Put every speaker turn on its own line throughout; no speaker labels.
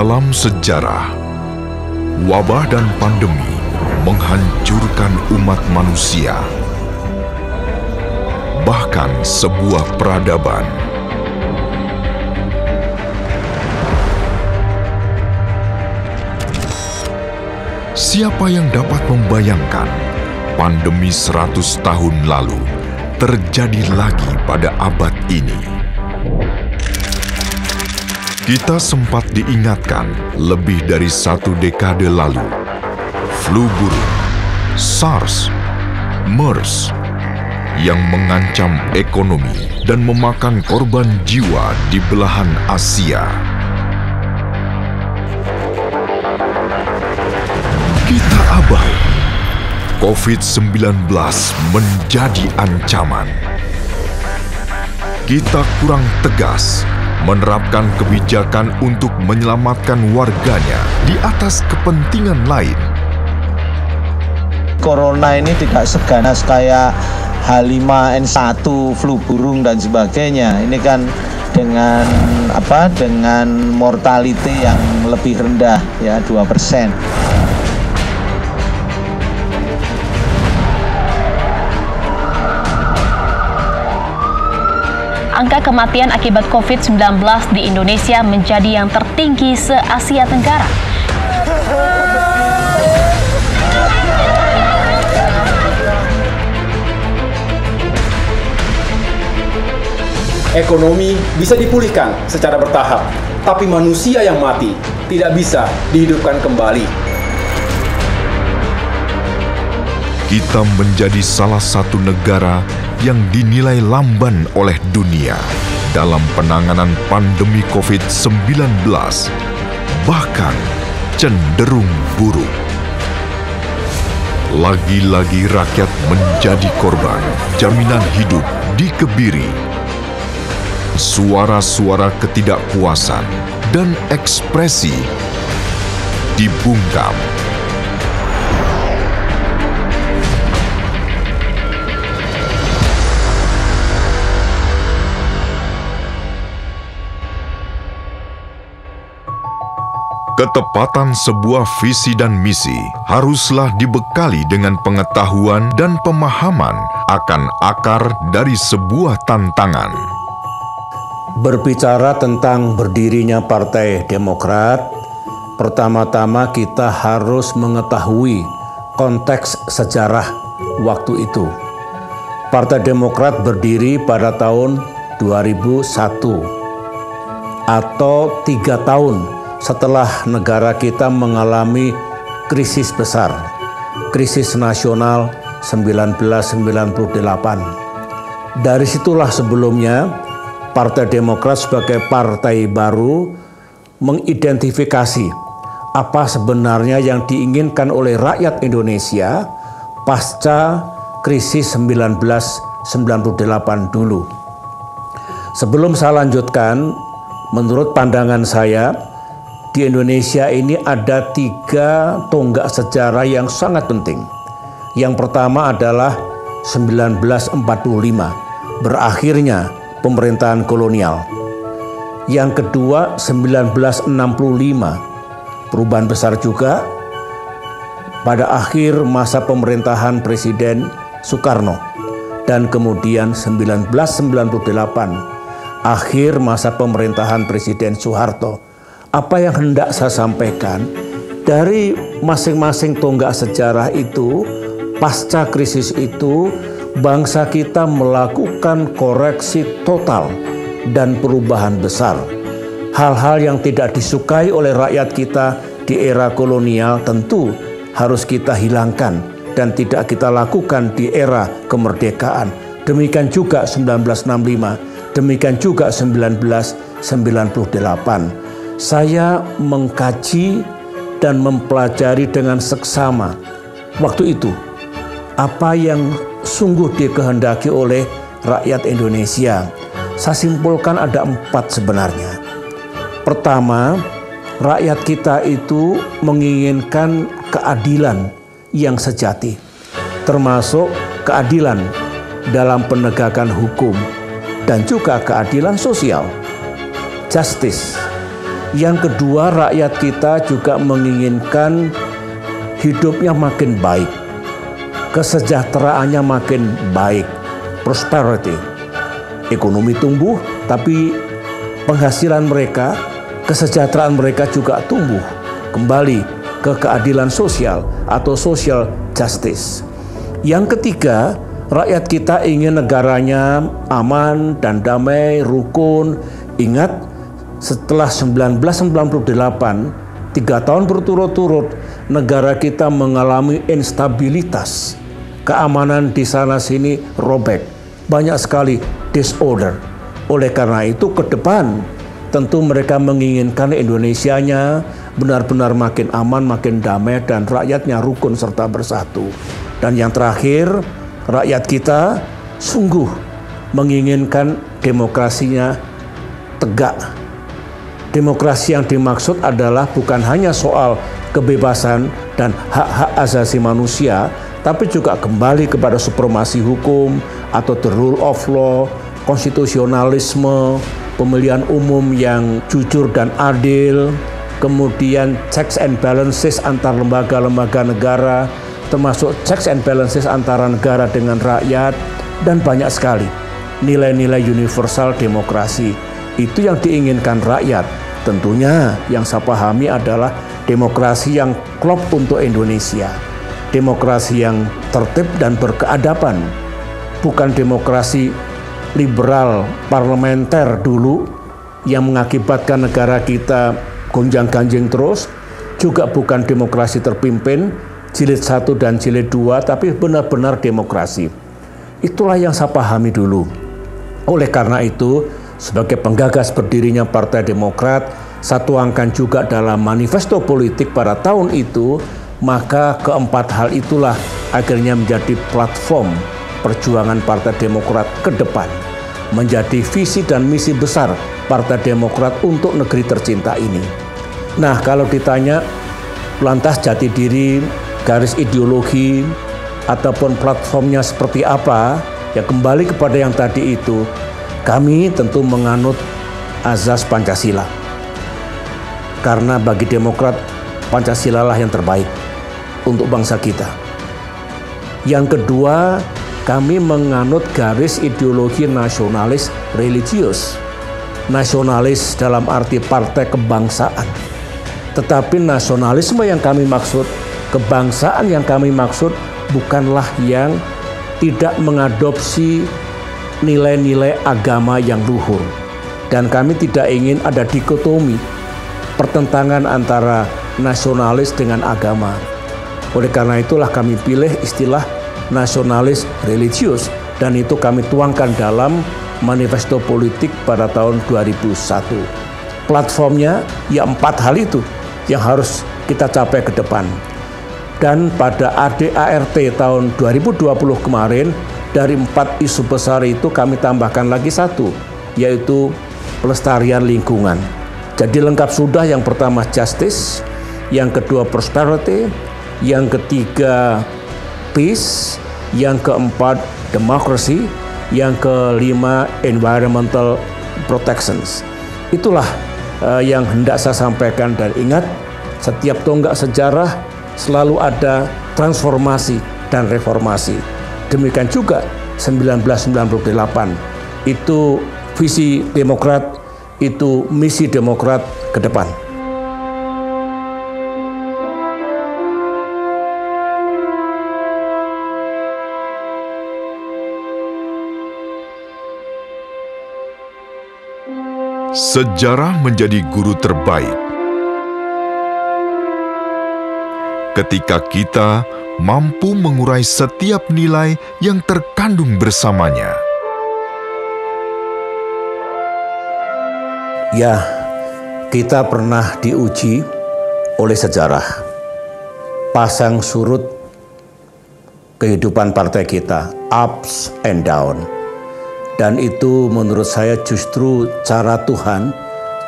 Dalam sejarah, wabah dan pandemi menghancurkan umat manusia, bahkan sebuah peradaban. Siapa yang dapat membayangkan pandemi 100 tahun lalu terjadi lagi pada abad ini? Kita sempat diingatkan lebih dari 1 dekade lalu. Flu burung, SARS, MERS yang mengancam ekonomi dan memakan korban jiwa di belahan Asia. Kita abai. COVID-19 menjadi ancaman. Kita kurang tegas menerapkan kebijakan untuk menyelamatkan warganya di atas kepentingan lain.
Corona ini tidak seganas kayak H5N1, flu burung dan sebagainya. Ini kan dengan mortality yang lebih rendah, ya 2%.
Angka kematian akibat COVID-19 di Indonesia menjadi yang tertinggi se-Asia Tenggara.
Ekonomi bisa dipulihkan secara bertahap, tapi manusia yang mati tidak bisa dihidupkan kembali.
Kita menjadi salah satu negara yang dinilai lamban oleh dunia dalam penanganan pandemi COVID-19, bahkan cenderung buruk. Lagi-lagi rakyat menjadi korban, jaminan hidup dikebiri. Suara-suara ketidakpuasan dan ekspresi dibungkam. Ketepatan sebuah visi dan misi haruslah dibekali dengan pengetahuan dan pemahaman akan akar dari sebuah tantangan.
Berbicara tentang berdirinya Partai Demokrat, pertama-tama kita harus mengetahui konteks sejarah waktu itu. Partai Demokrat berdiri pada tahun 2001 atau 3 tahun setelah negara kita mengalami krisis besar, krisis nasional 1998. Dari situlah sebelumnya Partai Demokrat sebagai partai baru mengidentifikasi apa sebenarnya yang diinginkan oleh rakyat Indonesia pasca krisis 1998 dulu. Sebelum saya lanjutkan, menurut pandangan saya, di Indonesia ini ada 3 tonggak sejarah yang sangat penting. Yang pertama adalah 1945, berakhirnya pemerintahan kolonial. Yang kedua 1965, perubahan besar juga pada akhir masa pemerintahan Presiden Soekarno. Dan kemudian 1998, akhir masa pemerintahan Presiden Soeharto. Apa yang hendak saya sampaikan, dari masing-masing tonggak sejarah itu, pasca krisis itu, bangsa kita melakukan koreksi total dan perubahan besar. Hal-hal yang tidak disukai oleh rakyat kita di era kolonial tentu harus kita hilangkan dan tidak kita lakukan di era kemerdekaan. Demikian juga 1965, demikian juga 1998. Saya mengkaji dan mempelajari dengan seksama waktu itu apa yang sungguh dikehendaki oleh rakyat Indonesia. Saya simpulkan ada 4 sebenarnya. Pertama, rakyat kita itu menginginkan keadilan yang sejati, termasuk keadilan dalam penegakan hukum dan juga keadilan sosial, justice. Yang kedua, rakyat kita juga menginginkan hidupnya makin baik, kesejahteraannya makin baik, prosperity. Ekonomi tumbuh, tapi penghasilan mereka, kesejahteraan mereka juga tumbuh. Kembali ke keadilan sosial atau social justice. Yang ketiga, rakyat kita ingin negaranya aman dan damai, rukun. Ingat, setelah 1998, 3 tahun berturut-turut, negara kita mengalami instabilitas. Keamanan di sana-sini robek. Banyak sekali disorder. Oleh karena itu, ke depan tentu mereka menginginkan Indonesianya benar-benar makin aman, makin damai, dan rakyatnya rukun serta bersatu. Dan yang terakhir, rakyat kita sungguh menginginkan demokrasinya tegak. Demokrasi yang dimaksud adalah bukan hanya soal kebebasan dan hak-hak asasi manusia, tapi juga kembali kepada supremasi hukum atau the rule of law, konstitusionalisme, pemilihan umum yang jujur dan adil, kemudian checks and balances antar lembaga-lembaga negara, termasuk checks and balances antara negara dengan rakyat, dan banyak sekali nilai-nilai universal demokrasi. Itu yang diinginkan rakyat. Tentunya yang saya pahami adalah demokrasi yang klop untuk Indonesia. Demokrasi yang tertib dan berkeadaban. Bukan demokrasi liberal parlementer dulu yang mengakibatkan negara kita gonjang-ganjing terus. Juga bukan demokrasi terpimpin jilid 1 dan jilid 2, tapi benar-benar demokrasi. Itulah yang saya pahami dulu. Oleh karena itu, sebagai penggagas berdirinya Partai Demokrat, saya tuangkan juga dalam manifesto politik pada tahun itu, maka keempat hal itulah akhirnya menjadi platform perjuangan Partai Demokrat ke depan. Menjadi visi dan misi besar Partai Demokrat untuk negeri tercinta ini. Nah, kalau ditanya lantas jati diri, garis ideologi, ataupun platformnya seperti apa, ya kembali kepada yang tadi itu. Kami tentu menganut azas Pancasila. Karena bagi Demokrat, Pancasila lah yang terbaik untuk bangsa kita. Yang kedua, kami menganut garis ideologi nasionalis religius. Nasionalis dalam arti partai kebangsaan. Tetapi nasionalisme yang kami maksud, kebangsaan yang kami maksud bukanlah yang tidak mengadopsi nilai-nilai agama yang luhur. Dan kami tidak ingin ada dikotomi, pertentangan antara nasionalis dengan agama. Oleh karena itulah kami pilih istilah nasionalis religius, dan itu kami tuangkan dalam manifesto politik pada tahun 2001. Platformnya ya 4 hal itu yang harus kita capai ke depan. Dan pada ADART tahun 2020 kemarin, dari 4 isu besar itu kami tambahkan lagi 1, yaitu pelestarian lingkungan. Jadi lengkap sudah, yang pertama justice, yang kedua prosperity, yang ketiga peace, yang keempat democracy, yang kelima environmental protections. Itulah yang hendak saya sampaikan, dan ingat, setiap tonggak sejarah selalu ada transformasi dan reformasi. Demikian juga 1998, itu visi Demokrat, itu misi Demokrat ke depan.
Sejarah menjadi guru terbaik ketika kita mampu mengurai setiap nilai yang terkandung bersamanya.
Ya, kita pernah diuji oleh sejarah. Pasang surut kehidupan partai kita, ups and down. Dan itu menurut saya justru cara Tuhan,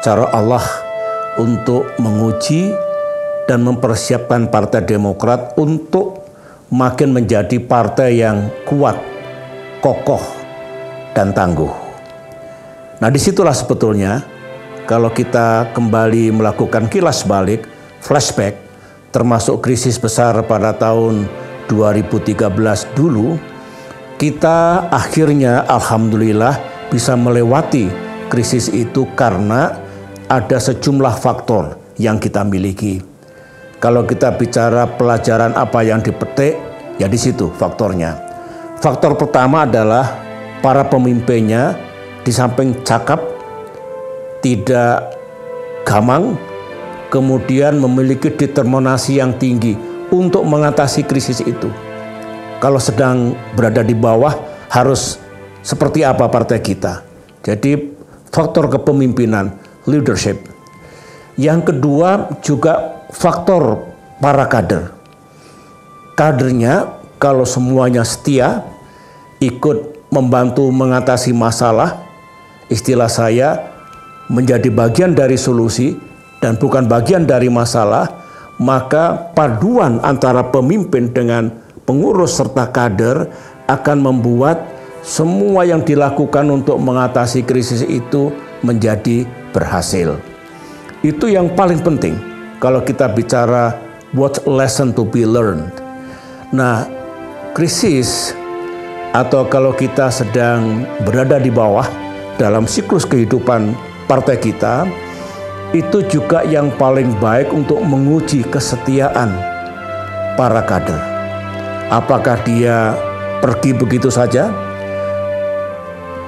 cara Allah untuk menguji dan mempersiapkan Partai Demokrat untuk makin menjadi partai yang kuat, kokoh, dan tangguh. Nah, disitulah sebetulnya kalau kita kembali melakukan kilas balik, flashback, termasuk krisis besar pada tahun 2013 dulu, kita akhirnya alhamdulillah bisa melewati krisis itu karena ada sejumlah faktor yang kita miliki. Kalau kita bicara pelajaran apa yang dipetik, ya di situ faktornya. Faktor pertama adalah para pemimpinnya di samping cakap, tidak gamang, kemudian memiliki determinasi yang tinggi untuk mengatasi krisis itu. Kalau sedang berada di bawah, harus seperti apa partai kita. Jadi faktor kepemimpinan, leadership. Yang kedua juga faktor para kader. Kadernya kalau semuanya setia, ikut membantu mengatasi masalah, istilah saya, menjadi bagian dari solusi dan bukan bagian dari masalah, maka paduan antara pemimpin dengan pengurus serta kader akan membuat semua yang dilakukan untuk mengatasi krisis itu menjadi berhasil. Itu yang paling penting kalau kita bicara what lesson to be learned. Nah, krisis atau kalau kita sedang berada di bawah dalam siklus kehidupan partai kita, itu juga yang paling baik untuk menguji kesetiaan para kader. Apakah dia pergi begitu saja,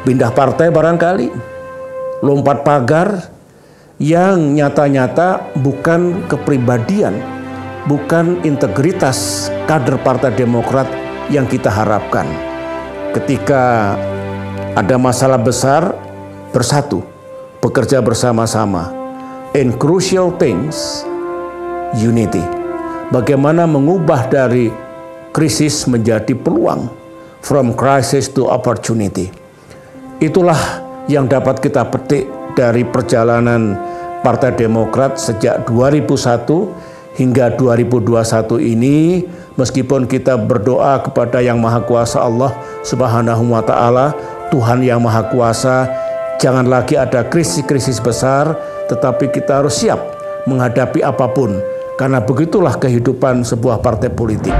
pindah partai barangkali, lompat pagar, yang nyata-nyata bukan kepribadian, bukan integritas kader Partai Demokrat yang kita harapkan. Ketika ada masalah besar, bersatu, bekerja bersama-sama. In crucial things, unity. Bagaimana mengubah dari krisis menjadi peluang, from crisis to opportunity. Itulah yang dapat kita petik dari perjalanan Partai Demokrat sejak 2001 hingga 2021 ini, meskipun kita berdoa kepada Yang Maha Kuasa Allah Subhanahu wa Ta'ala, Tuhan yang Maha Kuasa, jangan lagi ada krisis-krisis besar, tetapi kita harus siap menghadapi apapun, karena begitulah kehidupan sebuah partai politik.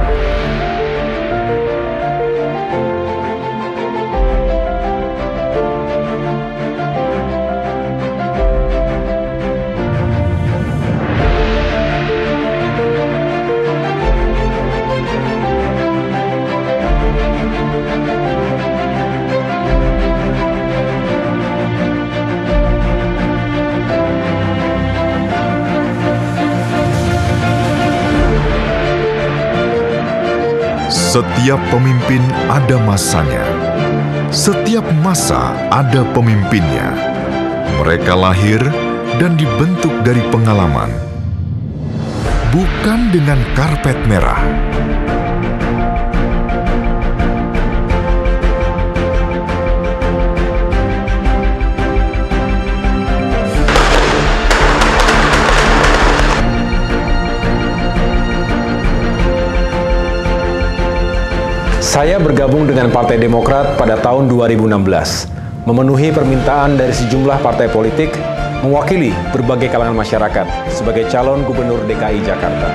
Setiap pemimpin ada masanya. Setiap masa ada pemimpinnya. Mereka lahir dan dibentuk dari pengalaman. Bukan dengan karpet merah.
Saya bergabung dengan Partai Demokrat pada tahun 2016, memenuhi permintaan dari sejumlah partai politik, mewakili berbagai kalangan masyarakat sebagai calon gubernur DKI Jakarta.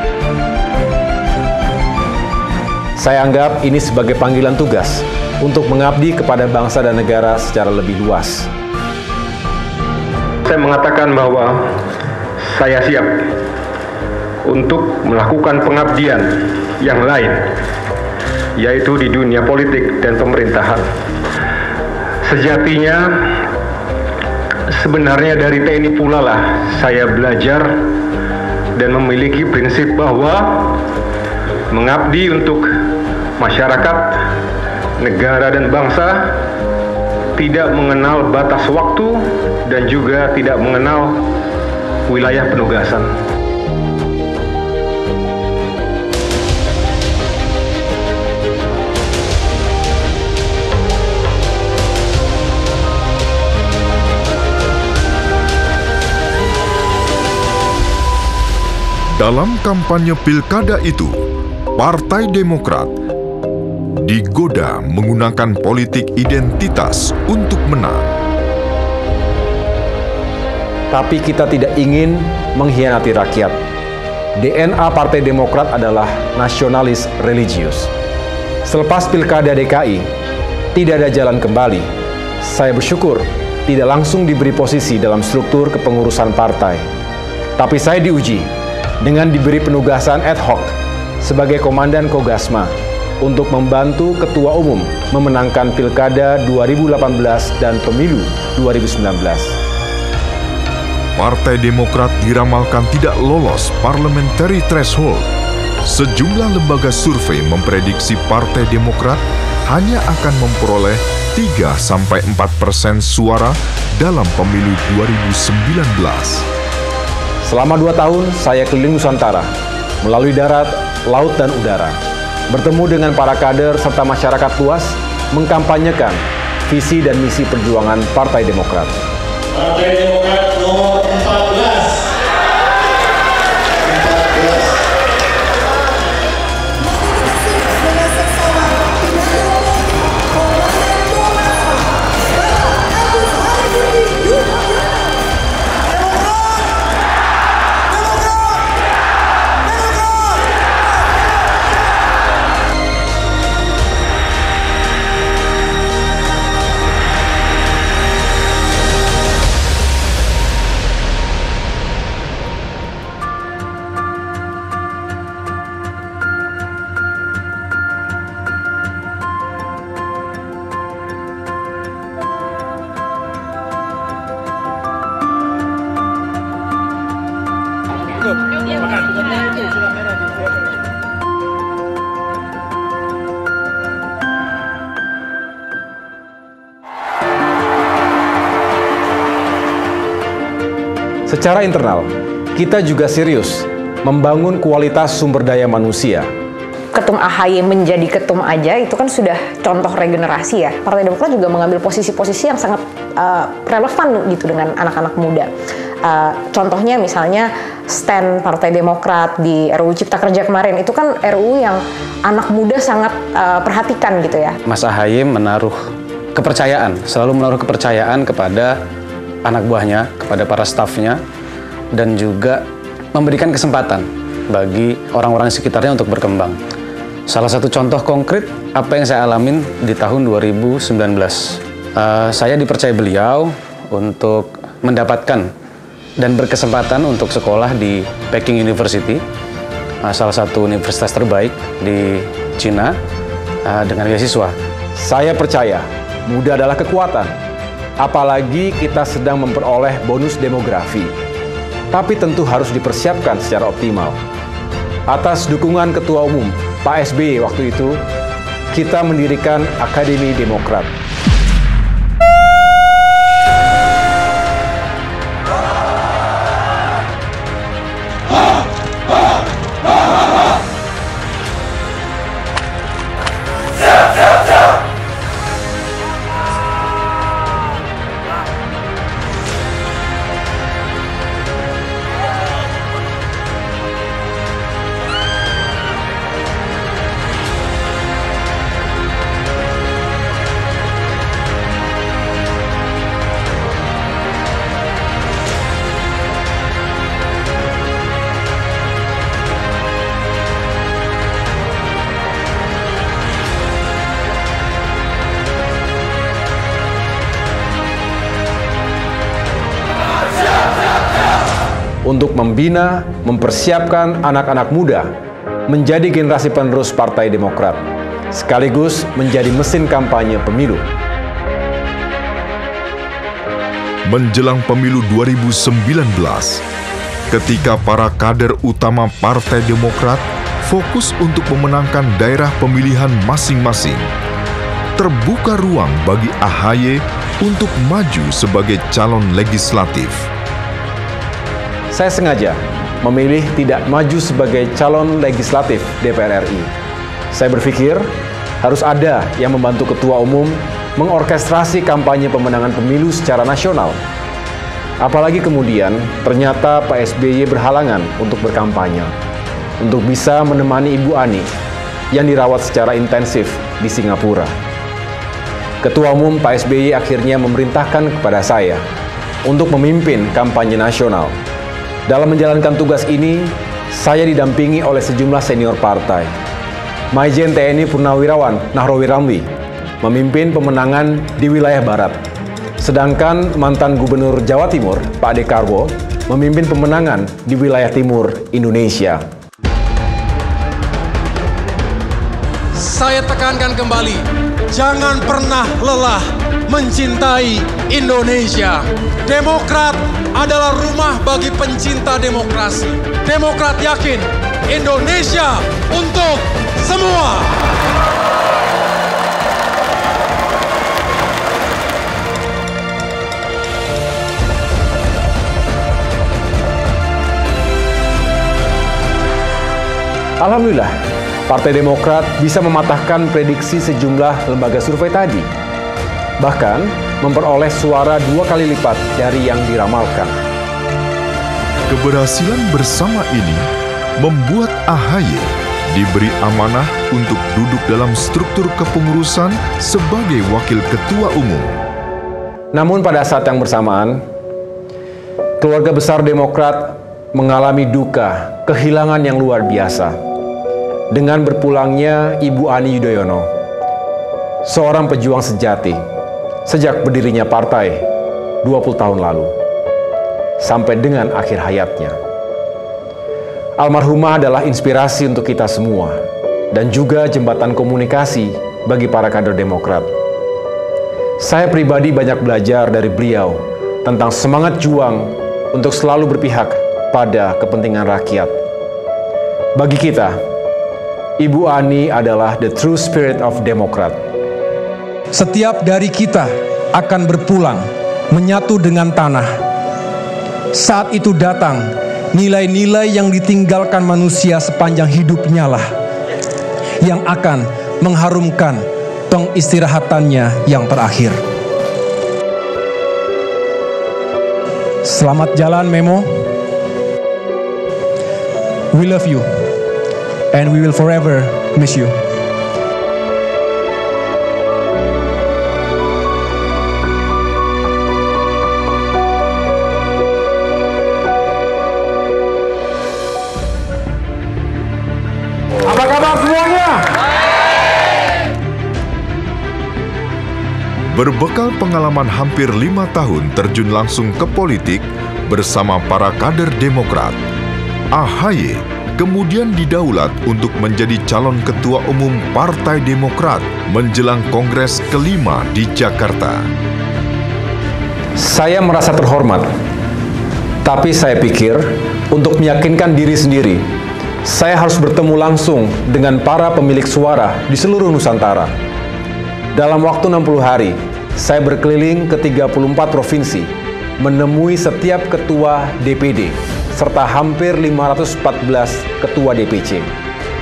Saya anggap ini sebagai panggilan tugas untuk mengabdi kepada bangsa dan negara secara lebih luas.
Saya mengatakan bahwa saya siap untuk melakukan pengabdian yang lain, yaitu di dunia politik dan pemerintahan. Sejatinya, sebenarnya dari TNI pula lah saya belajar dan memiliki prinsip bahwa mengabdi untuk masyarakat, negara dan bangsa tidak mengenal batas waktu dan juga tidak mengenal wilayah penugasan.
Dalam kampanye pilkada itu, Partai Demokrat digoda menggunakan politik identitas untuk menang.
Tapi kita tidak ingin mengkhianati rakyat. DNA Partai Demokrat adalah nasionalis religius. Selepas Pilkada DKI, tidak ada jalan kembali. Saya bersyukur tidak langsung diberi posisi dalam struktur kepengurusan partai. Tapi saya diuji dengan diberi penugasan ad hoc sebagai Komandan Kogasma untuk membantu Ketua Umum memenangkan Pilkada 2018 dan Pemilu 2019.
Partai Demokrat diramalkan tidak lolos parliamentary threshold. Sejumlah lembaga survei memprediksi Partai Demokrat hanya akan memperoleh 3-4% suara dalam pemilu 2019.
Selama 2 tahun, saya keliling Nusantara, melalui darat, laut, dan udara, bertemu dengan para kader serta masyarakat luas, mengkampanyekan visi dan misi perjuangan Partai Demokrat.
Partai Demokrat nomor 14.
Secara internal, kita juga serius membangun kualitas sumber daya manusia.
Ketum AHY menjadi ketum aja itu kan sudah contoh regenerasi ya. Partai Demokrat juga mengambil posisi-posisi yang sangat relevan gitu dengan anak-anak muda. Contohnya misalnya stand Partai Demokrat di RUU Cipta Kerja kemarin, itu kan RUU yang anak muda sangat perhatikan gitu ya.
Mas AHY menaruh kepercayaan, selalu menaruh kepercayaan kepada anak buahnya, kepada para stafnya, dan juga memberikan kesempatan bagi orang-orang sekitarnya untuk berkembang. Salah satu contoh konkret apa yang saya alamin di tahun 2019. Saya dipercaya beliau untuk mendapatkan dan berkesempatan untuk sekolah di Peking University, salah satu universitas terbaik di Cina, dengan beasiswa.
Saya percaya muda adalah kekuatan, apalagi kita sedang memperoleh bonus demografi. Tapi tentu harus dipersiapkan secara optimal. Atas dukungan Ketua Umum Pak SBY waktu itu, kita mendirikan Akademi Demokrat. Untuk membina, mempersiapkan anak-anak muda menjadi generasi penerus Partai Demokrat, sekaligus menjadi mesin kampanye pemilu.
Menjelang pemilu 2019, ketika para kader utama Partai Demokrat fokus untuk memenangkan daerah pemilihan masing-masing, terbuka ruang bagi AHY untuk maju sebagai calon legislatif.
Saya sengaja memilih tidak maju sebagai calon legislatif DPR RI. Saya berpikir harus ada yang membantu Ketua Umum mengorkestrasi kampanye pemenangan pemilu secara nasional. Apalagi kemudian ternyata Pak SBY berhalangan untuk berkampanye, untuk bisa menemani Ibu Ani yang dirawat secara intensif di Singapura. Ketua Umum Pak SBY akhirnya memerintahkan kepada saya untuk memimpin kampanye nasional. Dalam menjalankan tugas ini, saya didampingi oleh sejumlah senior partai. Maijen TNI Purnawirawan Nahrawi Ramli memimpin pemenangan di wilayah Barat. Sedangkan mantan Gubernur Jawa Timur, Pak Dekarwo, memimpin pemenangan di wilayah Timur Indonesia.
Saya tekankan kembali, jangan pernah lelah mencintai Indonesia. Demokrat adalah rumah bagi pencinta demokrasi. Demokrat yakin Indonesia untuk semua.
Alhamdulillah, Partai Demokrat bisa mematahkan prediksi sejumlah lembaga survei tadi. Bahkan, memperoleh suara 2 kali lipat dari yang diramalkan.
Keberhasilan bersama ini membuat AHY diberi amanah untuk duduk dalam struktur kepengurusan sebagai Wakil Ketua Umum.
Namun pada saat yang bersamaan, keluarga besar Demokrat mengalami duka, kehilangan yang luar biasa. Dengan berpulangnya Ibu Ani Yudhoyono, seorang pejuang sejati, sejak berdirinya partai 20 tahun lalu, sampai dengan akhir hayatnya. Almarhumah adalah inspirasi untuk kita semua, dan juga jembatan komunikasi bagi para kader Demokrat. Saya pribadi banyak belajar dari beliau tentang semangat juang untuk selalu berpihak pada kepentingan rakyat. Bagi kita, Ibu Ani adalah the true spirit of Demokrat.
Setiap dari kita akan berpulang, menyatu dengan tanah. Saat itu datang, nilai-nilai yang ditinggalkan manusia sepanjang hidupnya lah yang akan mengharumkan pengistirahatannya yang terakhir. Selamat jalan, Memo. We love you. And we will forever miss you.
Apa kabar semuanya?
Berbekal pengalaman hampir 5 tahun terjun langsung ke politik bersama para kader Demokrat, AHY kemudian didaulat untuk menjadi calon Ketua Umum Partai Demokrat menjelang Kongres ke-5 di Jakarta.
Saya merasa terhormat, tapi saya pikir untuk meyakinkan diri sendiri, saya harus bertemu langsung dengan para pemilik suara di seluruh Nusantara. Dalam waktu 60 hari, saya berkeliling ke 34 provinsi, menemui setiap ketua DPD, serta hampir 514 ketua DPC.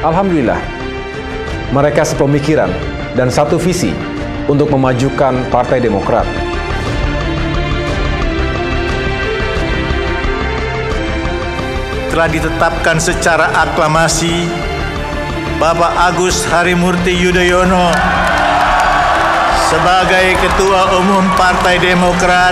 Alhamdulillah, mereka sepemikiran dan satu visi untuk memajukan Partai Demokrat.
Telah ditetapkan secara aklamasi Bapak Agus Harimurti Yudhoyono sebagai Ketua Umum Partai Demokrat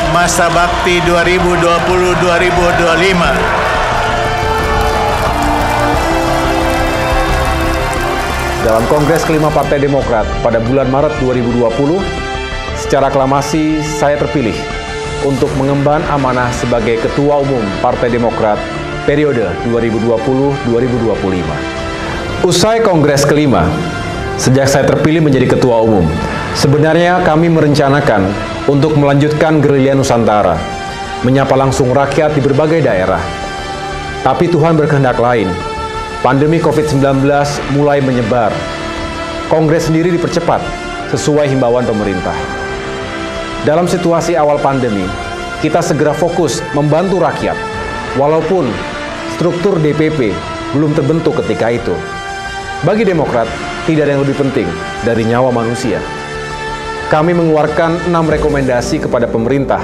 masa bakti 2020-2025.
Dalam Kongres ke-5 Partai Demokrat pada bulan Maret 2020, secara aklamasi saya terpilih untuk mengemban amanah sebagai Ketua Umum Partai Demokrat periode 2020-2025. Usai Kongres ke-5, sejak saya terpilih menjadi Ketua Umum, sebenarnya kami merencanakan untuk melanjutkan gerilya Nusantara, menyapa langsung rakyat di berbagai daerah. Tapi Tuhan berkehendak lain. Pandemi COVID-19 mulai menyebar. Kongres sendiri dipercepat sesuai himbauan pemerintah. Dalam situasi awal pandemi, kita segera fokus membantu rakyat, walaupun struktur DPP belum terbentuk ketika itu. Bagi Demokrat, tidak ada yang lebih penting dari nyawa manusia. Kami mengeluarkan 6 rekomendasi kepada pemerintah,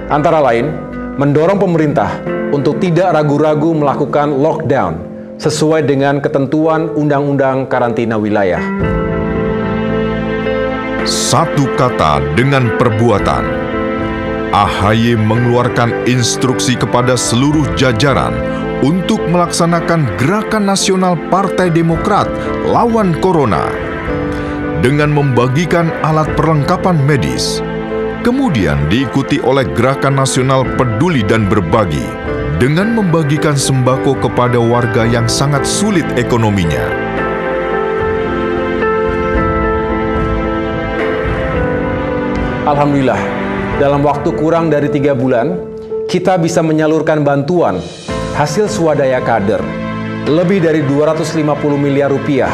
antara lain mendorong pemerintah untuk tidak ragu-ragu melakukan lockdown sesuai dengan ketentuan Undang-Undang Karantina Wilayah.
Satu kata dengan perbuatan. AHY mengeluarkan instruksi kepada seluruh jajaran untuk melaksanakan gerakan nasional Partai Demokrat lawan Corona dengan membagikan alat perlengkapan medis, kemudian diikuti oleh gerakan nasional Peduli dan Berbagi dengan membagikan sembako kepada warga yang sangat sulit ekonominya.
Alhamdulillah, dalam waktu kurang dari 3 bulan, kita bisa menyalurkan bantuan hasil swadaya kader lebih dari 250 miliar rupiah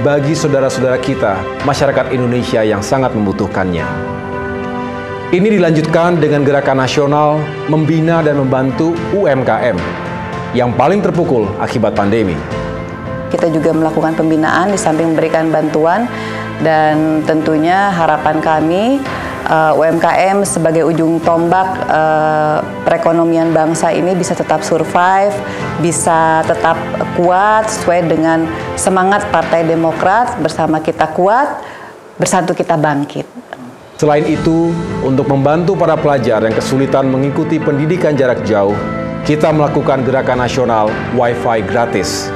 bagi saudara-saudara kita, masyarakat Indonesia yang sangat membutuhkannya. Ini dilanjutkan dengan gerakan nasional membina dan membantu UMKM yang paling terpukul akibat pandemi.
Kita juga melakukan pembinaan di samping memberikan bantuan, dan tentunya harapan kami UMKM sebagai ujung tombak perekonomian bangsa ini bisa tetap survive, bisa tetap kuat sesuai dengan semangat Partai Demokrat, bersama kita kuat, bersatu kita bangkit.
Selain itu, untuk membantu para pelajar yang kesulitan mengikuti pendidikan jarak jauh, kita melakukan gerakan nasional Wi-Fi gratis.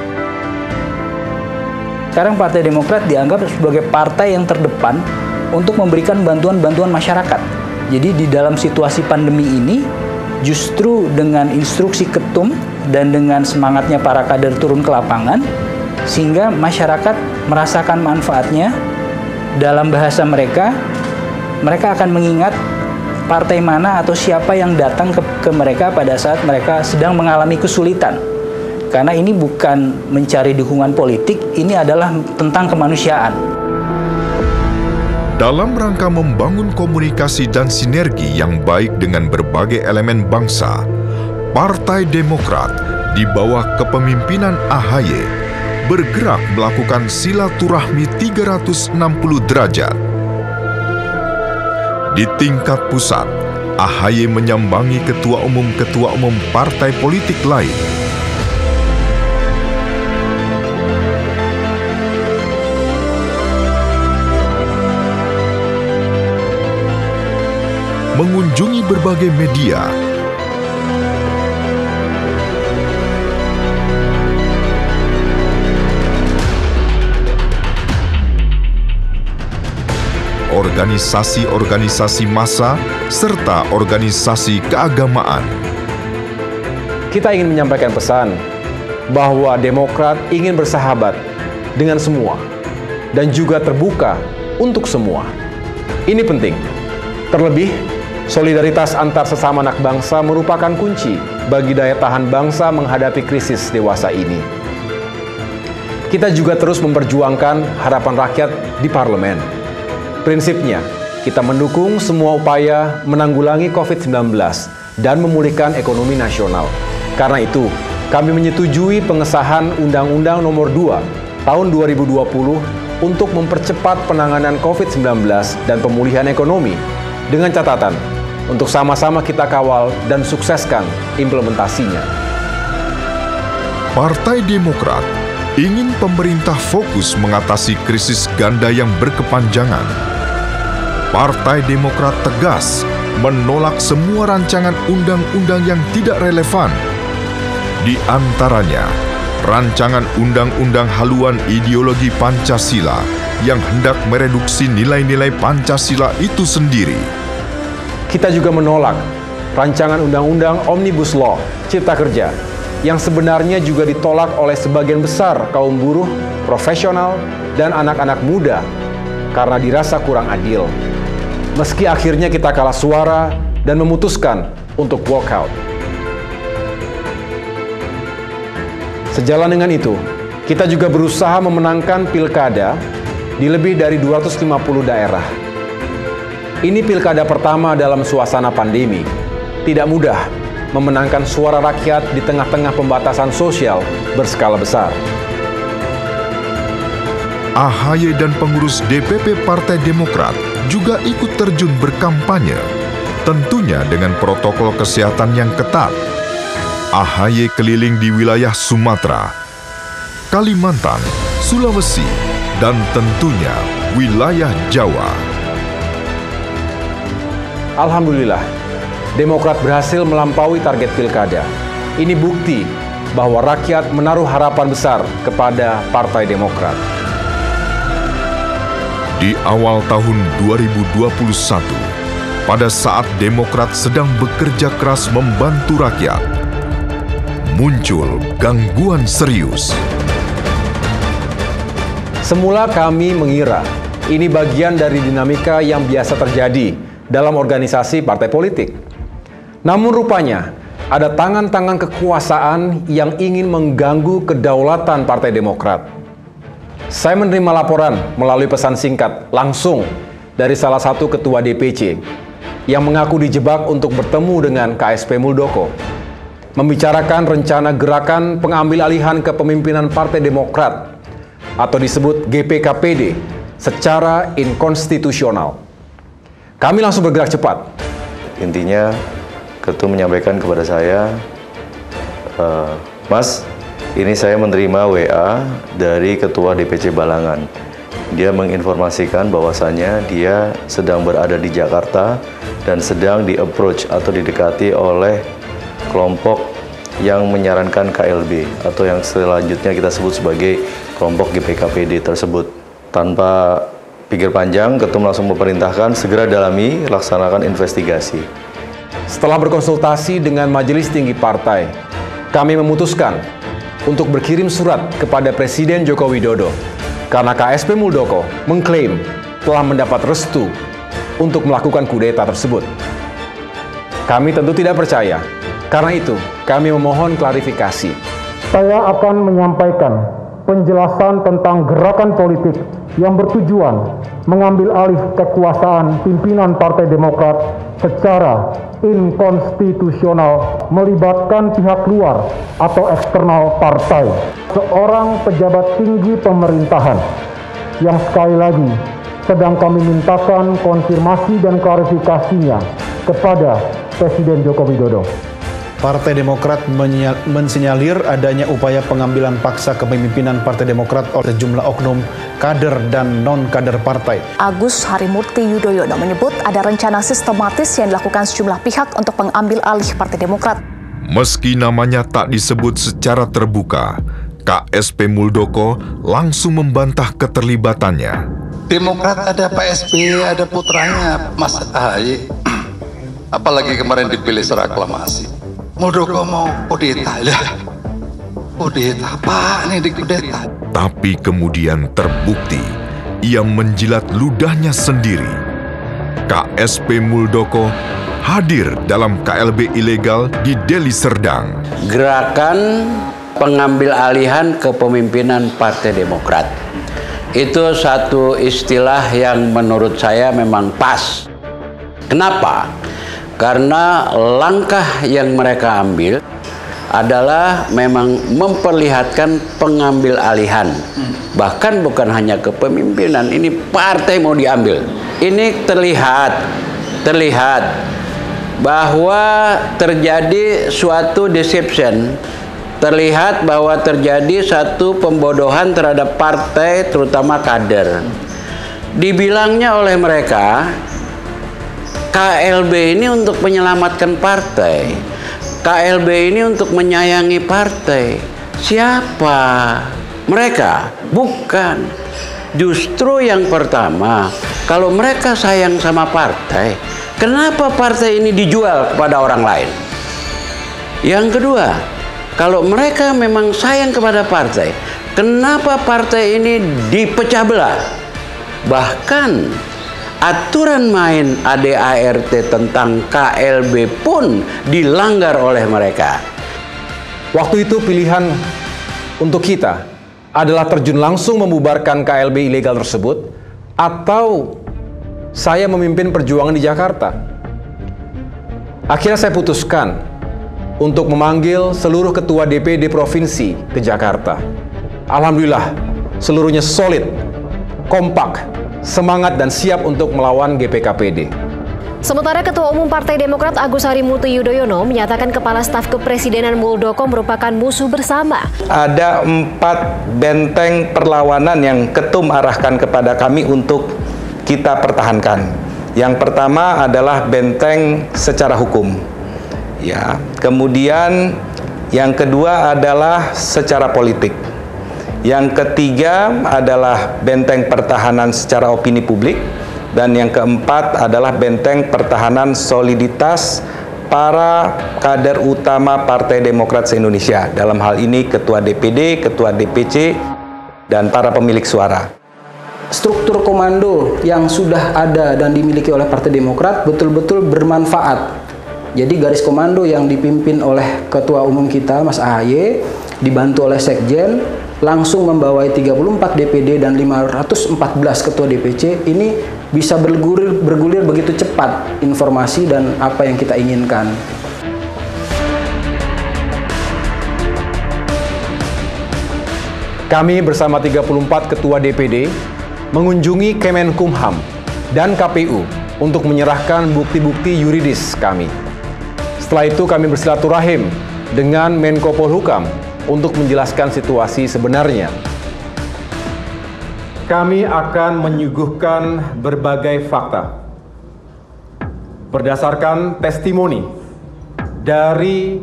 Sekarang Partai Demokrat dianggap sebagai partai yang terdepan untuk memberikan bantuan-bantuan masyarakat. Jadi di dalam situasi pandemi ini, justru dengan instruksi ketum dan dengan semangatnya para kader turun ke lapangan, sehingga masyarakat merasakan manfaatnya. Dalam bahasa mereka akan mengingat partai mana atau siapa yang datang ke mereka pada saat mereka sedang mengalami kesulitan. Karena ini bukan mencari dukungan politik, ini adalah tentang kemanusiaan.
Dalam rangka membangun komunikasi dan sinergi yang baik dengan berbagai elemen bangsa, Partai Demokrat di bawah kepemimpinan AHY bergerak melakukan silaturahmi 360 derajat. Di tingkat pusat, AHY menyambangi ketua umum partai politik lain. Mengunjungi berbagai media, organisasi-organisasi massa, serta organisasi keagamaan.
Kita ingin menyampaikan pesan bahwa Demokrat ingin bersahabat dengan semua dan juga terbuka untuk semua. Ini penting. Terlebih, solidaritas antar sesama anak bangsa merupakan kunci bagi daya tahan bangsa menghadapi krisis dewasa ini. Kita juga terus memperjuangkan harapan rakyat di parlemen. Prinsipnya, kita mendukung semua upaya menanggulangi COVID-19 dan memulihkan ekonomi nasional. Karena itu, kami menyetujui pengesahan Undang-Undang Nomor 2 Tahun 2020 untuk mempercepat penanganan COVID-19 dan pemulihan ekonomi, dengan catatan untuk sama-sama kita kawal dan sukseskan implementasinya.
Partai Demokrat ingin pemerintah fokus mengatasi krisis ganda yang berkepanjangan. Partai Demokrat tegas menolak semua rancangan undang-undang yang tidak relevan. Di antaranya, rancangan undang-undang haluan ideologi Pancasila yang hendak mereduksi nilai-nilai Pancasila itu sendiri.
Kita juga menolak rancangan undang-undang Omnibus Law Cipta Kerja yang sebenarnya juga ditolak oleh sebagian besar kaum buruh, profesional, dan anak-anak muda karena dirasa kurang adil. Meski akhirnya kita kalah suara dan memutuskan untuk walkout. Sejalan dengan itu, kita juga berusaha memenangkan pilkada di lebih dari 250 daerah. Ini pilkada pertama dalam suasana pandemi. Tidak mudah memenangkan suara rakyat di tengah-tengah pembatasan sosial berskala besar.
AHY dan pengurus DPP Partai Demokrat juga ikut terjun berkampanye, tentunya dengan protokol kesehatan yang ketat. AHY keliling di wilayah Sumatera, Kalimantan, Sulawesi, dan tentunya wilayah Jawa.
Alhamdulillah, Demokrat berhasil melampaui target pilkada. Ini bukti bahwa rakyat menaruh harapan besar kepada Partai Demokrat.
Di awal tahun 2021, pada saat Demokrat sedang bekerja keras membantu rakyat, muncul gangguan serius.
Semula kami mengira ini bagian dari dinamika yang biasa terjadi dalam organisasi partai politik. Namun rupanya ada tangan-tangan kekuasaan yang ingin mengganggu kedaulatan Partai Demokrat. Saya menerima laporan melalui pesan singkat langsung dari salah satu ketua DPC yang mengaku dijebak untuk bertemu dengan KSP Muldoko, membicarakan rencana gerakan pengambil alihan kepemimpinan Partai Demokrat atau disebut GPKPD secara inkonstitusional. Kami langsung bergerak cepat.
Intinya, Ketum menyampaikan kepada saya, Mas, ini saya menerima WA dari Ketua DPC Balangan. Dia menginformasikan bahwasannya dia sedang berada di Jakarta dan sedang di-approach atau didekati oleh kelompok yang menyarankan KLB atau yang selanjutnya kita sebut sebagai kelompok GPKPD tersebut. Tanpa pikir panjang, Ketum langsung memerintahkan segera dalami, laksanakan investigasi.
Setelah berkonsultasi dengan Majelis Tinggi Partai, kami memutuskan untuk berkirim surat kepada Presiden Joko Widodo karena KSP Muldoko mengklaim telah mendapat restu untuk melakukan kudeta tersebut. Kami tentu tidak percaya, karena itu kami memohon klarifikasi.
Saya akan menyampaikan penjelasan tentang gerakan politik yang bertujuan mengambil alih kekuasaan pimpinan Partai Demokrat secara inkonstitusional melibatkan pihak luar atau eksternal partai. Seorang pejabat tinggi pemerintahan yang sekali lagi sedang kami mintakan konfirmasi dan klarifikasinya kepada Presiden Joko Widodo.
Partai Demokrat mensinyalir adanya upaya pengambilan paksa kepemimpinan Partai Demokrat oleh sejumlah oknum kader dan non-kader partai.
Agus Harimurti Yudhoyono menyebut ada rencana sistematis yang dilakukan sejumlah pihak untuk mengambil alih Partai Demokrat.
Meski namanya tak disebut secara terbuka, KSP Muldoko langsung membantah keterlibatannya.
Demokrat ada Pak SBY, ada putranya Mas AHY, apalagi kemarin dipilih secara aklamasi. Muldoko mau kudeta, kudeta apa nih di kudeta?
Tapi kemudian terbukti ia menjilat ludahnya sendiri. KSP Muldoko hadir dalam KLB ilegal di Deli Serdang.
Gerakan pengambil alihan kepemimpinan Partai Demokrat itu satu istilah yang menurut saya memang pas. Kenapa? Karena langkah yang mereka ambil adalah memang memperlihatkan pengambil alihan. Bahkan bukan hanya kepemimpinan, ini partai mau diambil. Ini terlihat bahwa terjadi suatu deception, terlihat bahwa terjadi satu pembodohan terhadap partai, terutama kader. Dibilangnya oleh mereka, KLB ini untuk menyelamatkan partai. KLB ini untuk menyayangi partai. Siapa? Mereka? Bukan. Justru yang pertama, kalau mereka sayang sama partai, kenapa partai ini dijual kepada orang lain? Yang kedua, kalau mereka memang sayang kepada partai, kenapa partai ini dipecah belah? Bahkan aturan main ADART tentang KLB pun dilanggar oleh mereka.
Waktu itu pilihan untuk kita adalah terjun langsung membubarkan KLB ilegal tersebut atau saya memimpin perjuangan di Jakarta. Akhirnya saya putuskan untuk memanggil seluruh ketua DPD provinsi ke Jakarta. Alhamdulillah, seluruhnya solid, kompak, semangat dan siap untuk melawan GPKPD.
Sementara Ketua Umum Partai Demokrat Agus Harimurti Yudhoyono menyatakan Kepala Staf Kepresidenan Muldoko merupakan musuh bersama.
Ada 4 benteng perlawanan yang Ketum arahkan kepada kami untuk kita pertahankan. Yang pertama adalah benteng secara hukum. Ya, kemudian yang kedua adalah secara politik. Yang ketiga adalah benteng pertahanan secara opini publik. Dan yang keempat adalah benteng pertahanan soliditas para kader utama Partai Demokrat se-Indonesia. Dalam hal ini Ketua DPD, Ketua DPC, dan para pemilik suara.
Struktur komando yang sudah ada dan dimiliki oleh Partai Demokrat betul-betul bermanfaat. Jadi garis komando yang dipimpin oleh Ketua Umum kita, Mas AHY, dibantu oleh Sekjen, langsung membawai 34 DPD dan 514 Ketua DPC, ini bisa bergulir begitu cepat informasi dan apa yang kita inginkan.
Kami bersama 34 Ketua DPD mengunjungi Kemenkumham dan KPU untuk menyerahkan bukti-bukti yuridis kami. Setelah itu kami bersilaturahim dengan Menko Polhukam untuk menjelaskan situasi sebenarnya. Kami akan menyuguhkan berbagai fakta berdasarkan testimoni dari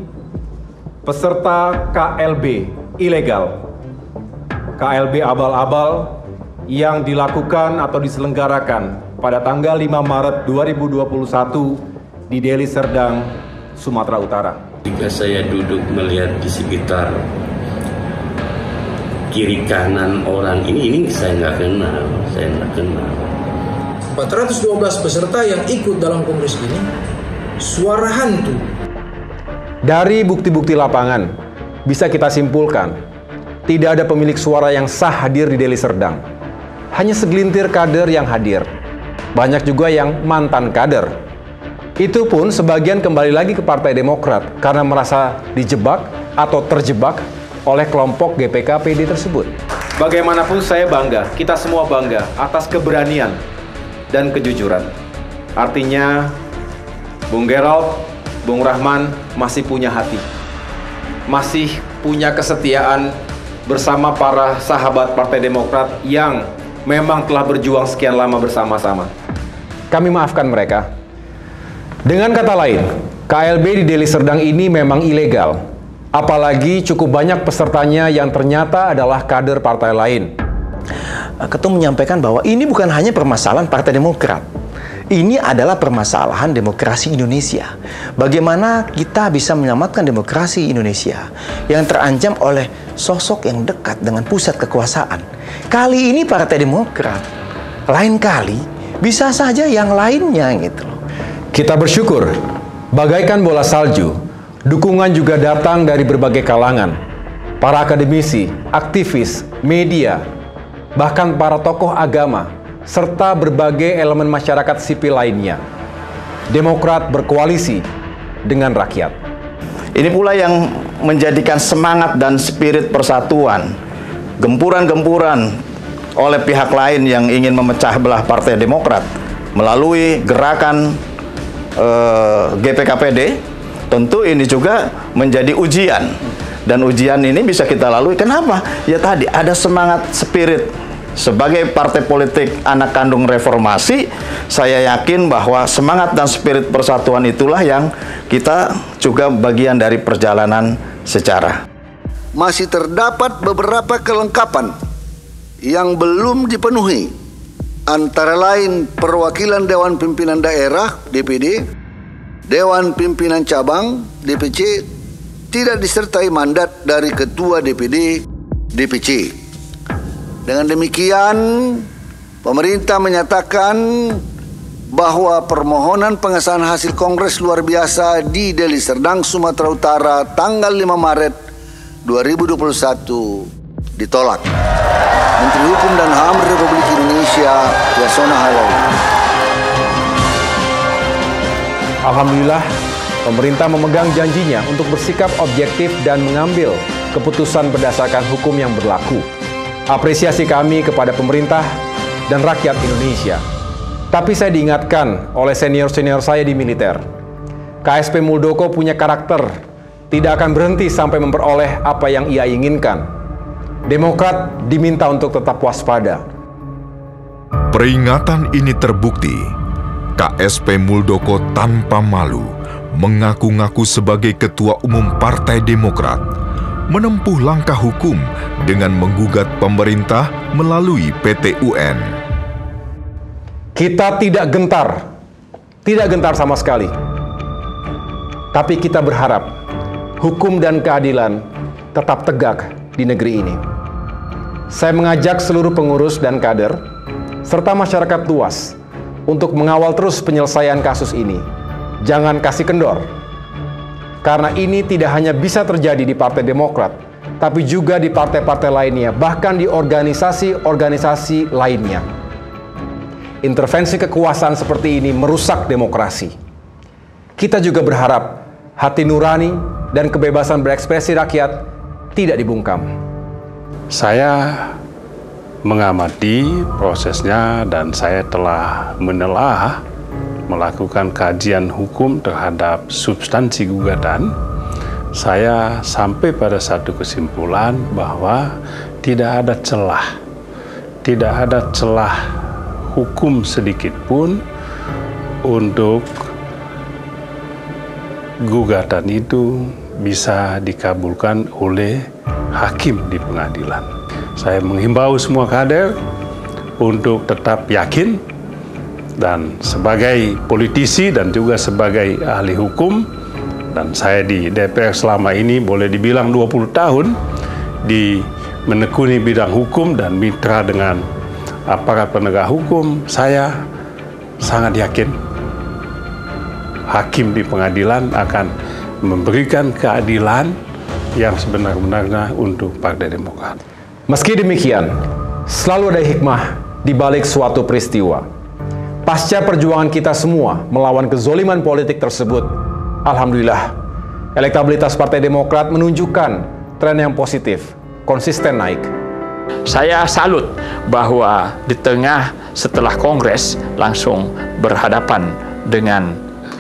peserta KLB ilegal, KLB abal-abal yang dilakukan atau diselenggarakan pada tanggal 5 Maret 2021 di Deli Serdang, Sumatera Utara.
Jika saya duduk melihat di sekitar kiri kanan orang ini saya nggak kenal,
412 peserta yang ikut dalam kongres ini suara hantu.
Dari bukti-bukti lapangan bisa kita simpulkan tidak ada pemilik suara yang sah hadir di Deli Serdang. Hanya segelintir kader yang hadir. Banyak juga yang mantan kader. Itu pun sebagian kembali lagi ke Partai Demokrat karena merasa dijebak atau terjebak oleh kelompok GPK-PD tersebut. Bagaimanapun saya bangga, kita semua bangga atas keberanian dan kejujuran. Artinya, Bung Gerald, Bung Rahman masih punya hati. Masih punya kesetiaan bersama para sahabat Partai Demokrat yang memang telah berjuang sekian lama bersama-sama. Kami maafkan mereka. Dengan kata lain, KLB di Deli Serdang ini memang ilegal. Apalagi cukup banyak pesertanya yang ternyata adalah kader partai lain.
Ketua menyampaikan bahwa ini bukan hanya permasalahan Partai Demokrat. Ini adalah permasalahan demokrasi Indonesia. Bagaimana kita bisa menyelamatkan demokrasi Indonesia yang terancam oleh sosok yang dekat dengan pusat kekuasaan. Kali ini Partai Demokrat, lain kali bisa saja yang lainnya gitu loh.
Kita bersyukur, bagaikan bola salju, dukungan juga datang dari berbagai kalangan. Para akademisi, aktivis, media, bahkan para tokoh agama, serta berbagai elemen masyarakat sipil lainnya. Demokrat berkoalisi dengan rakyat.
Ini pula yang menjadikan semangat dan spirit persatuan, gempuran-gempuran oleh pihak lain yang ingin memecah belah Partai Demokrat melalui gerakan GPK-PD. Tentu ini juga menjadi ujian, dan ujian ini bisa kita lalui. Kenapa? Ya tadi ada semangat spirit. Sebagai partai politik anak kandung reformasi, saya yakin bahwa semangat dan spirit persatuan itulah yang kita juga bagian dari perjalanan sejarah.
Masih terdapat beberapa kelengkapan yang belum dipenuhi, antara lain perwakilan Dewan Pimpinan Daerah DPD, Dewan Pimpinan Cabang DPC tidak disertai mandat dari Ketua DPD DPC. Dengan demikian, pemerintah menyatakan bahwa permohonan pengesahan hasil Kongres Luar Biasa di Deli Serdang, Sumatera Utara tanggal 5 Maret 2021 ditolak. Menteri Hukum dan HAM Republik Indonesia, Yasona Halawi.
Alhamdulillah, pemerintah memegang janjinya untuk bersikap objektif dan mengambil keputusan berdasarkan hukum yang berlaku. Apresiasi kami kepada pemerintah dan rakyat Indonesia. Tapi saya diingatkan oleh senior-senior saya di militer, KSP Muldoko punya karakter, tidak akan berhenti sampai memperoleh apa yang ia inginkan. Demokrat diminta untuk tetap waspada.
Peringatan ini terbukti KSP Muldoko tanpa malu mengaku-ngaku sebagai Ketua Umum Partai Demokrat, menempuh langkah hukum dengan menggugat pemerintah melalui PT UN.
Kita tidak gentar sama sekali. Tapi kita berharap hukum dan keadilan tetap tegak di negeri ini. Saya mengajak seluruh pengurus dan kader, serta masyarakat luas untuk mengawal terus penyelesaian kasus ini. Jangan kasih kendor. Karena ini tidak hanya bisa terjadi di Partai Demokrat, tapi juga di partai-partai lainnya, bahkan di organisasi-organisasi lainnya. Intervensi kekuasaan seperti ini merusak demokrasi. Kita juga berharap hati nurani dan kebebasan berekspresi rakyat tidak dibungkam.
Saya mengamati prosesnya dan saya telah menelaah, melakukan kajian hukum terhadap substansi gugatan. Saya sampai pada satu kesimpulan bahwa tidak ada celah hukum sedikit pun untuk gugatan itu bisa dikabulkan oleh hakim di pengadilan. Saya menghimbau semua kader untuk tetap yakin, dan sebagai politisi dan juga sebagai ahli hukum, dan saya di DPR selama ini boleh dibilang 20 tahun menekuni bidang hukum dan mitra dengan aparat penegak hukum, saya sangat yakin hakim di pengadilan akan memberikan keadilan yang sebenar-benarnya untuk Partai Demokrat.
Meski demikian, selalu ada hikmah di balik suatu peristiwa. Pasca perjuangan kita semua melawan kezoliman politik tersebut, alhamdulillah, elektabilitas Partai Demokrat menunjukkan tren yang positif, konsisten naik.
Saya salut bahwa di tengah setelah Kongres langsung berhadapan dengan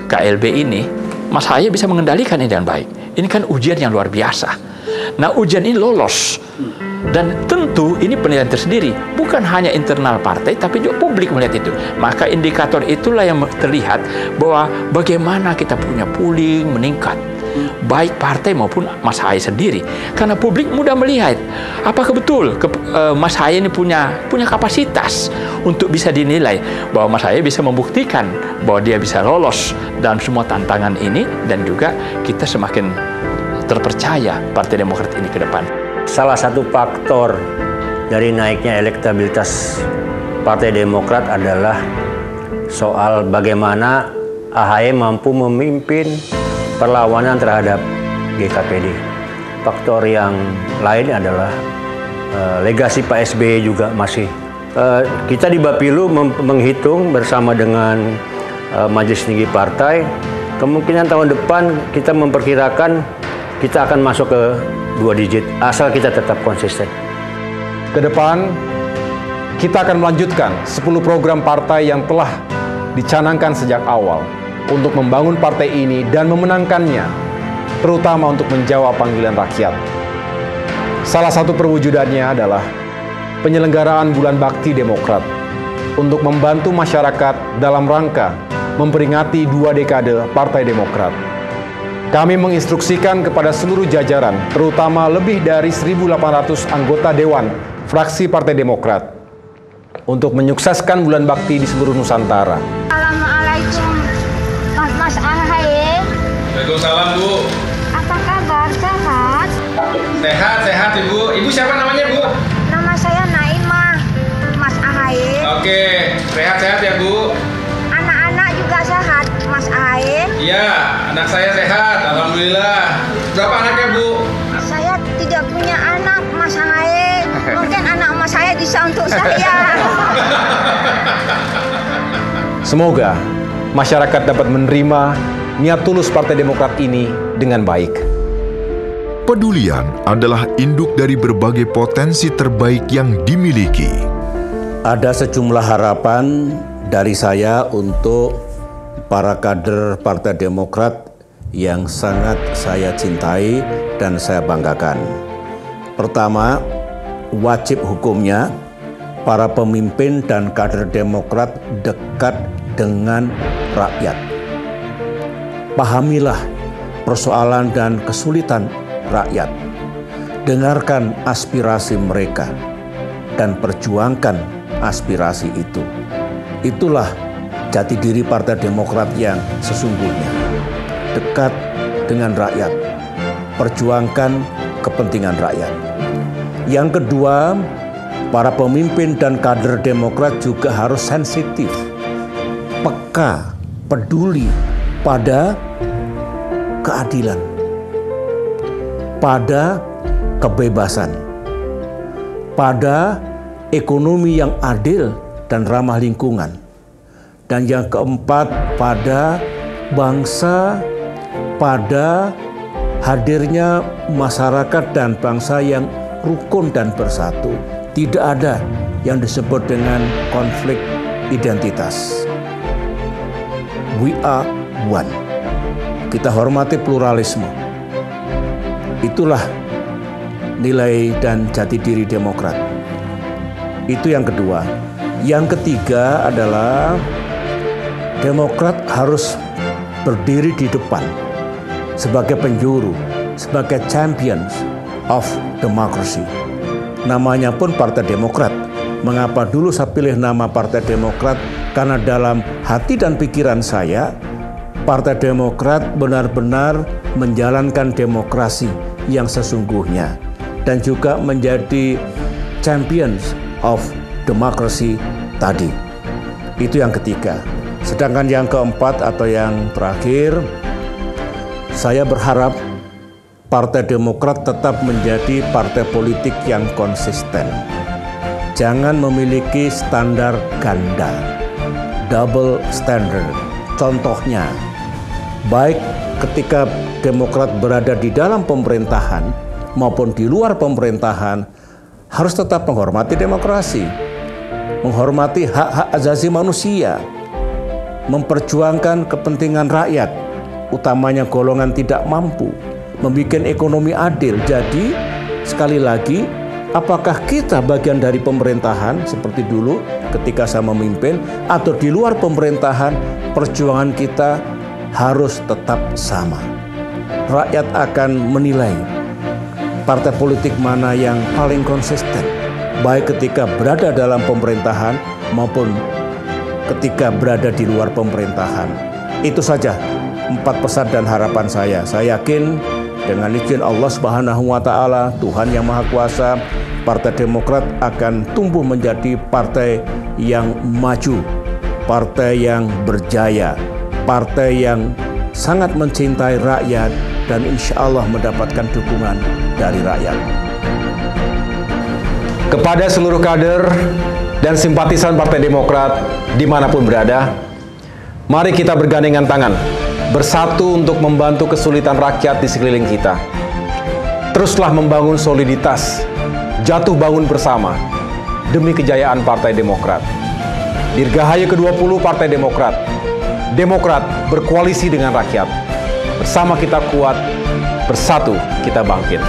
KLB ini, Mas Ahaye bisa mengendalikan ini dengan baik. Ini kan ujian yang luar biasa. Nah, ujian ini lolos. Dan tentu ini penilaian tersendiri, bukan hanya internal partai, tapi juga publik melihat itu. Maka indikator itulah yang terlihat bahwa bagaimana kita punya pooling meningkat, baik partai maupun Mas Ahaye sendiri. Karena publik mudah melihat, apakah betul Mas Ahaye ini punya kapasitas untuk bisa dinilai bahwa Mas Ahaye bisa membuktikan bahwa dia bisa lolos dalam semua tantangan ini, dan juga kita semakin terpercaya Partai Demokrat ini ke depan.
Salah satu faktor dari naiknya elektabilitas Partai Demokrat adalah soal bagaimana Ahaye mampu memimpin perlawanan terhadap GKPD. Faktor yang lain adalah legasi Pak SBY juga masih. Kita di Bapilu menghitung bersama dengan Majelis Tinggi Partai, kemungkinan tahun depan kita memperkirakan kita akan masuk ke 2 digit, asal kita tetap konsisten.
Ke depan, kita akan melanjutkan 10 program partai yang telah dicanangkan sejak awal untuk membangun partai ini dan memenangkannya, terutama untuk menjawab panggilan rakyat. Salah satu perwujudannya adalah penyelenggaraan Bulan Bakti Demokrat untuk membantu masyarakat dalam rangka memperingati 2 dekade Partai Demokrat. Kami menginstruksikan kepada seluruh jajaran, terutama lebih dari 1.800 anggota Dewan fraksi Partai Demokrat, untuk menyukseskan Bulan Bakti di seluruh Nusantara.
Assalamualaikum, Mas Ahaye.
Waalaikumsalam, Bu.
Apa kabar? Sehat?
Sehat, Ibu. Ibu siapa namanya, Bu?
Nama saya Naimah, Mas Ahaye.
Oke, sehat-sehat ya, Bu.
Anak-anak juga sehat, Mas Ahaye.
Iya, anak saya sehat, alhamdulillah. Berapa anaknya, Bu?
Saya tidak punya anak, Mas Ahaye. Mungkin anak Mas saya bisa untuk saya.
Semoga masyarakat dapat menerima niat tulus Partai Demokrat ini dengan baik.
Pedulian adalah induk dari berbagai potensi terbaik yang dimiliki.
Ada sejumlah harapan dari saya untuk para kader Partai Demokrat yang sangat saya cintai dan saya banggakan. Pertama, wajib hukumnya para pemimpin dan kader Demokrat dekat
dengan rakyat. Pahamilah persoalan dan kesulitan rakyat. Dengarkan aspirasi mereka dan perjuangkan aspirasi itu. Itulah jati diri Partai Demokrat yang sesungguhnya. Dekat dengan rakyat, perjuangkan kepentingan rakyat. Yang kedua, para pemimpin dan kader Demokrat juga harus sensitif, peka, peduli pada keadilan, pada kebebasan, pada ekonomi yang adil dan ramah lingkungan. Dan yang keempat, pada bangsa, pada hadirnya masyarakat dan bangsa yang rukun dan bersatu. Tidak ada yang disebut dengan konflik identitas. We are one. Kita hormati pluralisme. Itulah nilai dan jati diri Demokrat. Itu yang kedua. Yang ketiga adalah Demokrat harus berdiri di depan sebagai penjuru, sebagai champions of democracy. Namanya pun Partai Demokrat. Mengapa dulu saya pilih nama Partai Demokrat? Karena dalam hati dan pikiran saya, Partai Demokrat benar-benar menjalankan demokrasi yang sesungguhnya dan juga menjadi champions of democracy tadi. Itu yang ketiga. Sedangkan yang keempat atau yang terakhir, saya berharap Partai Demokrat tetap menjadi partai politik yang konsisten. Jangan memiliki standar ganda, double standard. Contohnya, baik ketika Demokrat berada di dalam pemerintahan maupun di luar pemerintahan, harus tetap menghormati demokrasi, menghormati hak-hak asasi manusia, memperjuangkan kepentingan rakyat, utamanya golongan tidak mampu, membuat ekonomi adil. Jadi, sekali lagi, apakah kita bagian dari pemerintahan seperti dulu ketika saya memimpin, atau di luar pemerintahan, perjuangan kita harus tetap sama. Rakyat akan menilai partai politik mana yang paling konsisten, baik ketika berada dalam pemerintahan maupun ketika berada di luar pemerintahan. Itu saja 4 pesan dan harapan saya. Saya yakin dengan izin Allah Subhanahu wa Ta'ala, Tuhan yang Maha Kuasa, Partai Demokrat akan tumbuh menjadi partai yang maju, partai yang berjaya, partai yang sangat mencintai rakyat dan insya Allah mendapatkan dukungan dari rakyat.
Kepada seluruh kader dan simpatisan Partai Demokrat dimanapun berada, mari kita bergandengan tangan, bersatu untuk membantu kesulitan rakyat di sekeliling kita. Teruslah membangun soliditas, jatuh bangun bersama demi kejayaan Partai Demokrat. Dirgahayu ke-20 Partai Demokrat. Demokrat berkoalisi dengan rakyat. Bersama kita kuat, bersatu kita bangkit.